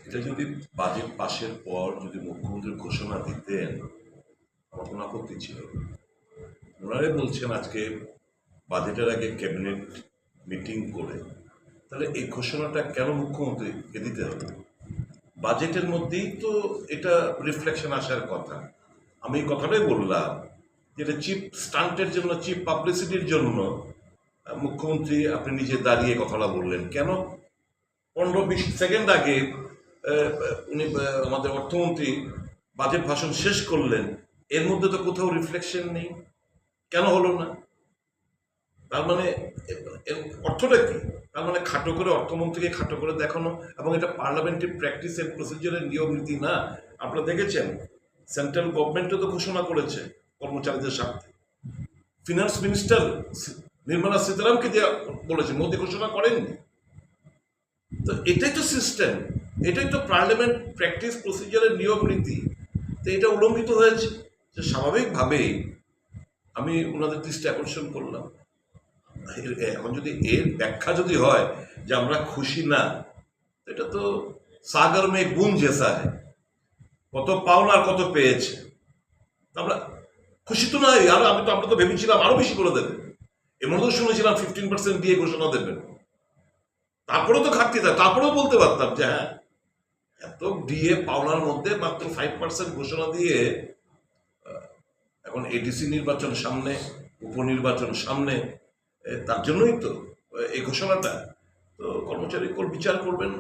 এটা যদি বাজেট পাশের পর যদি মুখ্যমন্ত্রী ঘোষণা দিতেন, আমার কোনো আপত্তি ছিল না। ওনারাই বলছেন আজকে বাজেটের আগে ক্যাবিনেট মিটিং করে, তাহলে এই ঘোষণাটা কেন মুখ্যমন্ত্রীকে দিতে হবে? বাজেটের মধ্যেই তো এটা রিফ্লেকশন আসার কথা। আমি এই কথাটাই বললাম, যেটা চিপ স্টান্টের জন্য, চিপ পাবলিসিটির জন্য মুখ্যমন্ত্রী আপনি নিজে দাঁড়িয়ে কথাটা বললেন কেন? 15-20 সেকেন্ড আগে উনি আমাদের অর্থমন্ত্রী বাজেট ভাষণ শেষ করলেন, এর মধ্যে তো কোথাও রিফ্লেকশন নেই। কেন হলো না? তার মানে এর অর্থটা কি? তার মানে খাটো করে অর্থমন্ত্রীকে খাটো করে দেখানো, এবং এটা পার্লামেন্টারি প্র্যাকটিস এন্ড প্রসিডিওরের নিয়ম নীতি না। আপনারা দেখেছেন সেন্ট্রাল গভর্নমেন্টও তো ঘোষণা করেছে কর্মচারীদের স্বার্থে। ফিনান্স মিনিস্টার নির্মলা সীতারামকে দিয়ে বলেছে, মোদী ঘোষণা করেননি। তো এটাই তো সিস্টেম, এটাই তো পার্লামেন্ট প্র্যাকটিস প্রসিডিওরের নিয়ম নীতি। তো এটা উল্লঙ্ঘিত হয়েছে, যে স্বাভাবিকভাবেই আমি ওনাদের দৃষ্টি আকর্ষণ করলাম। এখন যদি এর ব্যাখ্যা যদি হয় যে আমরা খুশি না, এটা তো সাগর মে গুণ জেসা হয়, কত পাওনা আর কত পেয়েছে, আমরা খুশি তো নয়। আর আমরা তো ভেবেছিলাম আরো বেশি করে দেবে, এর মধ্যেও শুনেছিলাম 15% দিয়ে ঘোষণা দেবেন। তারপরেও তো ঘাটতি থাকে, তারপরেও বলতে পারতাম যে হ্যাঁ, এত ডিএ পাওনার মধ্যে মাত্র 5% ঘোষণা দিয়ে, এখন এডিসি নির্বাচন সামনে, উপনির্বাচন সামনে, তার জন্যই তো এই ঘোষণাটা। তো কর্মচারী বিচার করবেন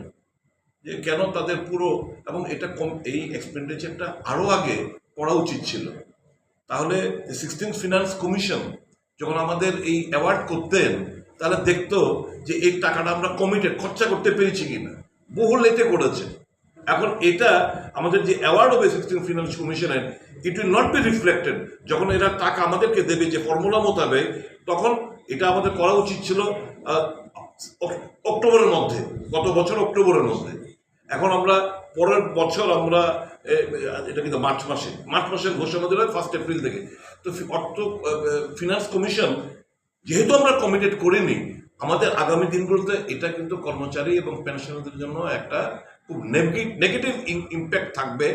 যে কেন তাদের পুরো, এবং এটা এই এক্সপেন্ডিচারটা আরো আগে করা উচিত ছিল। তাহলে 16th ফিনান্স কমিশন যখন আমাদের এই অ্যাওয়ার্ড করতেন, তাহলে দেখতো যে এই টাকাটা আমরা কমিটেড খরচা করতে পেরেছি কিনা। বহু লেটে করেছে। এখন এটা আমাদের যে অ্যাওয়ার্ড হবে 16th ফিনান্স কমিশনের, it will not be reflected. যখন এরা টাকা আমাদেরকে দেবে যে ফর্মুলা মোতাবেক, তখন এটা আমাদের করা উচিত ছিল অক্টোবরের মধ্যে, গত বছর অক্টোবরের মধ্যে। এখন আমরা পরের বছর আমরা এটা কিন্তু মার্চ মাসের ঘোষণা দিল 1 এপ্রিল থেকে। তো ফিনান্স কমিশন যেহেতু আমরা কমিটেড করিনি, আমাদের আগামী দিনগুলোতে এটা কিন্তু কর্মচারী এবং পেনশনারদের জন্য একটা খুব নেগেটিভ ইম্প্যাক্ট থাকবে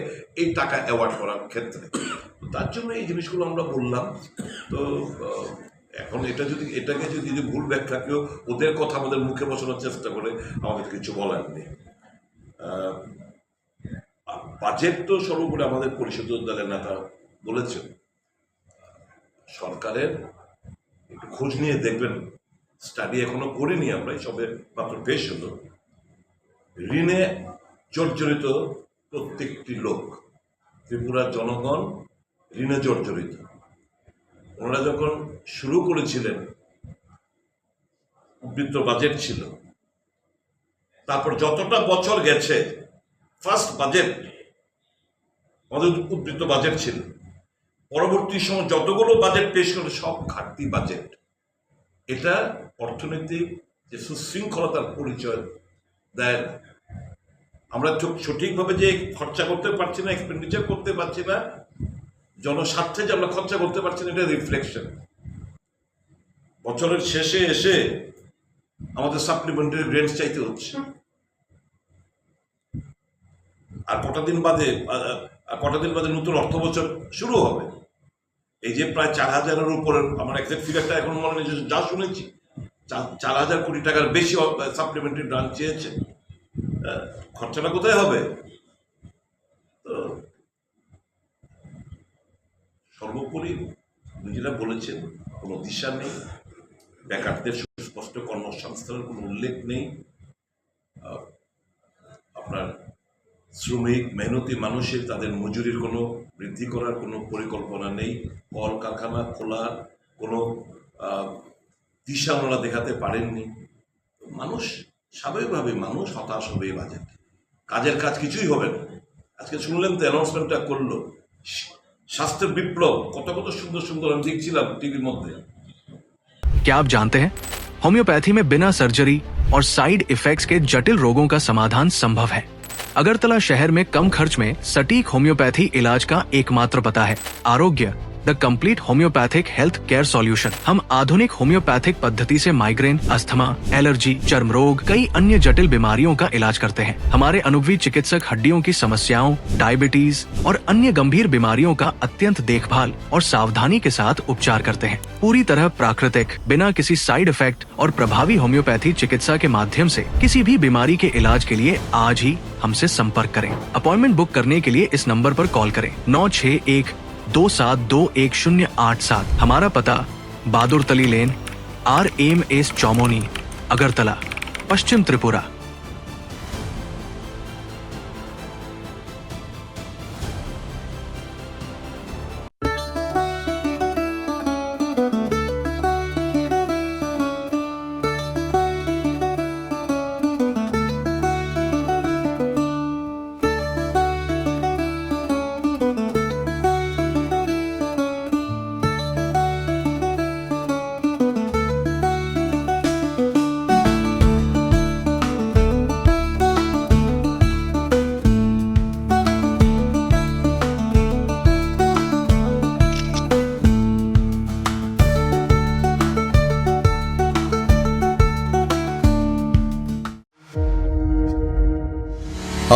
এই টাকা অ্যাওয়ার্ড করার ক্ষেত্রে। তার জন্য এই জিনিসগুলো আমরা বললাম। তো এখন এটাকে যদি ভুল ব্যাখ্যা কেউ ওদের কথা আমাদের মুখে বসানোর চেষ্টা করে, আমাদের কিছু বলার নেই। বাজেট তো সর্বোপরি আমাদের পরিষদীয় দলের নেতা বলেছেন, সরকারের একটু খোঁজ নিয়ে দেখবেন, স্টাডি এখনো করিনি আমরা, সবে মাত্র পেশ হলো। ঋণে জর্জরিত প্রত্যেকটি লোক, ত্রিপুরার জনগণ ঋণে জর্জরিত। ওনারা যখন শুরু করেছিলেন, উদ্বৃত্ত বাজেট ছিল, তারপর যতটা বছর গেছে, ফার্স্ট বাজেট আমাদের উদ্বৃত্ত বাজেট ছিল, পরবর্তী সময় যতগুলো বাজেট পেশ করে সব ঘাটতি বাজেট। এটা অর্থনৈতিক যে সুশৃঙ্খলতার পরিচয় দেয় না। আমরা সঠিকভাবে যে খরচা করতে পারছি না, এক্সপেন্ডিচার করতে পারছি না, জনস্বার্থে যে আমরা খরচা করতে পারছি না, এটা রিফ্লেকশন। বছরের শেষে এসে আমাদের সাপ্লিমেন্টারি গ্রেন্টস চাইতে হচ্ছে। আর কটা দিন বাদে নতুন অর্থ বছর শুরু হবে। এই যে প্রায় 4,000-এর উপরে, আমার এক্সাক্ট ফিগারটা এখন মনে নেই, যা শুনেছি 4,000 কোটি টাকার বেশি সাপ্লিমেন্টারি গ্রান্ট চেয়েছে। খরচাটা কোথায় হবে? তো সর্বোপরি নিজেরা বলেছেন, কোনো দিশা নেই, বেকারদের সুস্পষ্ট কর্মসংস্থানের কোনো উল্লেখ নেই, আপনার শ্রমিক মেহনতি মানুষের তাদের মজুরির কোনো বৃদ্ধি করার কোনো পরিকল্পনা নেই, কলকারখানা খোলার কোনো দিশা ওনারা দেখাতে পারেননি। মানুষ স্বাভাবিকভাবে হতাশ হবে। এই বাজেট কাজের কাজ কিছুই হবে না। আজকে শুনলেন তো অ্যানাউন্সমেন্টটা করলো, স্বাস্থ্যের বিপ্লব, কত কত সুন্দর সুন্দর আমি দেখছিলাম টিভির মধ্যে। क्या आप जानते हैं होम्योपैथी में बिना सर्जरी और साइड इफेक्ट्स के जटिल रोगों का समाधान संभव है। अगरतला शहर में कम खर्च में सटीक होम्योपैथी इलाज का एकमात्र पता है आरोग्य the complete homeopathic health care solution. हम आधुनिक होम्योपैथिक पद्धति से माइग्रेन, अस्थमा, एलर्जी, चर्म रोग, कई अन्य जटिल बीमारियों का इलाज करते हैं। हमारे अनुभवी चिकित्सक हड्डियों की समस्याओं, डायबिटीज और अन्य गंभीर बीमारियों का अत्यंत देखभाल और सावधानी के साथ उपचार करते हैं। पूरी तरह प्राकृतिक, बिना किसी साइड इफेक्ट और प्रभावी होम्योपैथी चिकित्सा के माध्यम से किसी भी बीमारी के इलाज के लिए आज ही हमसे संपर्क करें। अपॉइंटमेंट बुक करने के लिए इस नंबर पर कॉल करें 9612721087। हमारा पता बहादुर लेन, RMS चौमोनी, अगरतला, पश्चिम त्रिपुरा।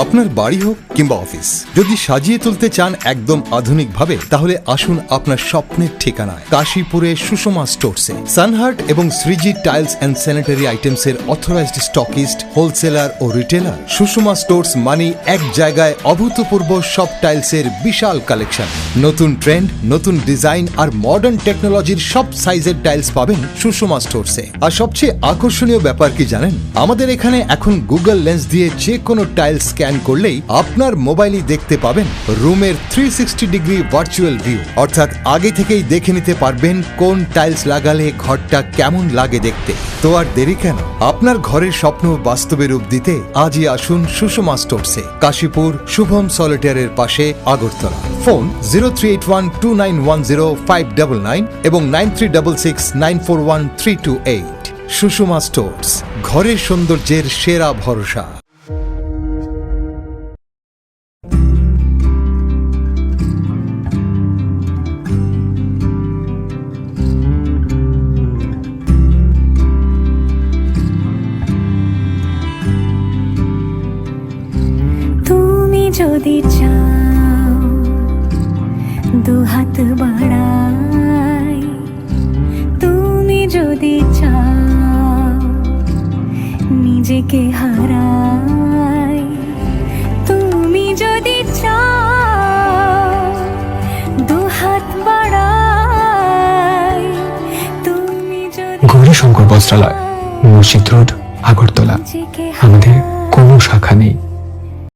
আপনার বাড়ি হোক কিংবা অফিস, যদি সাজিয়ে তুলতে চান একদম আধুনিক ভাবে, তাহলে আসুন আপনার স্বপ্নের ঠিকানায় কাশীপুরে সুষমা স্টোরসে। সানহার্ট এবং Shreeji tiles and sanitary items এর অথরাইজড স্টকিস্ট, হোলসেলার ও রিটেলার। সুষমা স্টোরস মানে এক জায়গায় অভূতপূর্ব সব টাইলসের বিশাল কালেকশন। নতুন ট্রেন্ড, নতুন ডিজাইন আর মডার্ন টেকনোলজির সব সাইজের টাইলস পাবেন সুষমা স্টোরসে। আর সবচেয়ে আকর্ষণীয় ব্যাপার কি জানেন? আমাদের এখানে এখন গুগল লেন্স দিয়ে যে কোনো টাইলস স্ক্যান করলেই আপনার মোবাইলে দেখতে পাবেন রুমের 360 ডিগ্রি ভার্চুয়াল ভিউ, অর্থাৎ আগে থেকেই দেখে নিতে পারবেন কোন টাইলস লাগালে ঘরটা কেমন লাগে দেখতে। তো আর দেরি কেন? আপনার ঘরের স্বপ্ন বাস্তবে রূপ দিতে আজই আসুন সুষমা স্টোরসে, কাশীপুর শুভম সলিটারের পাশে, আগরতলা। ফোন 0381291059 এবং 9366941328। সুষমা স্টোরস, ঘরের সৌন্দর্যের সেরা ভরসা। যদি চাও দুহাত বাড়াই, তুমি যদি চাও নিজেকে হারাই, তুমি যদি চাও দুহাত বাড়াই, তুমি যদি গৌরীশঙ্কর বস্ত্রালয়, মসজিদ রোড, আগরতলা। আমাদের কোনো শাখা নেই।